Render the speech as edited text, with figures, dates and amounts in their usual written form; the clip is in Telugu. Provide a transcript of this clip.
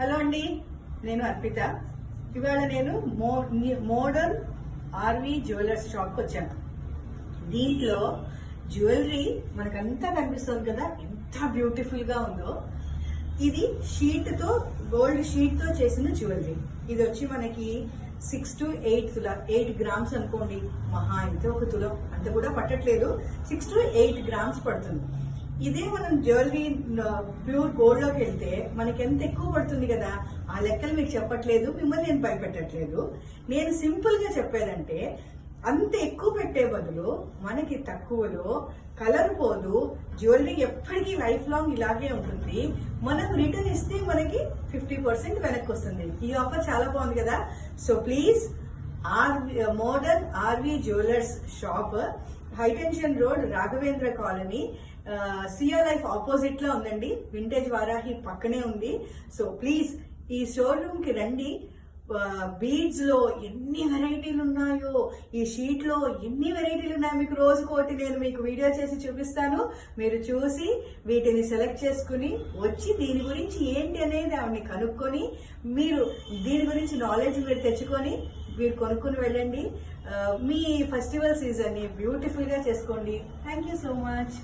హలో అండి, నేను అర్పిత. ఇవాళ నేను మోడర్న్ ఆర్వి జ్యువెలర్స్ షాప్కి వచ్చాను. దీంట్లో జ్యువెలరీ మనకంతా కనిపిస్తుంది కదా, ఎంత బ్యూటిఫుల్ గా ఉందో. ఇది షీట్ తో, గోల్డ్ షీట్ తో చేసిన జ్యువెలరీ. ఇది వచ్చి మనకి 6 to 8 గ్రామ్స్ అనుకోండి, మహా అయితే 1 తులం, అంత కూడా పట్టట్లేదు. 6 to 8 గ్రామ్స్ పడుతుంది. ఇదే మనం జ్యువెలరీ ప్యూర్ గోల్డ్ లోకి వెళ్తే మనకి ఎంత ఎక్కువ పడుతుంది కదా. ఆ లెక్కలు మీకు చెప్పట్లేదు, మిమ్మల్ని నేను భయపెట్టట్లేదు. నేను సింపుల్ గా చెప్పేదంటే, అంత ఎక్కువ పెట్టే బదులు మనకి తక్కువలో కలర్ పోదు, జ్యువెలరీ ఎప్పటికీ లైఫ్ లాంగ్ ఇలాగే ఉంటుంది. మనం రిటర్న్ ఇస్తే మనకి 50% వెనక్కి వస్తుంది. ఈ ఆఫర్ చాలా బాగుంది కదా. So please, modern RV jewellers shop, high tension road, Raghavendra colony, CR life opposite లో ఉందండి. వింటేజ్ వారాహి పక్కనే ఉంది. సో ప్లీజ్ ఈ షోరూమ్ కి రండి. బీడ్స్ లో ఎన్ని వెరైటీలు ఉన్నాయో, ఈ షీట్ లో ఎన్ని వెరైటీలు ఉన్నాయో మీకు రోజుకోటి నేను మీకు వీడియో చేసి చూపిస్తాను. మీరు చూసి వీటిని సెలెక్ట్ చేసుకుని వచ్చి దీని గురించి ఏంటి అనేది ఆవిడని కనుక్కొని, మీరు దీని గురించి నాలెడ్జ్ మీరు తెచ్చుకొని మీరు కొనుక్కుని వెళ్ళండి. మీ ఫెస్టివల్ సీజన్ ని బ్యూటిఫుల్ గా చేసుకోండి. Thank you so much.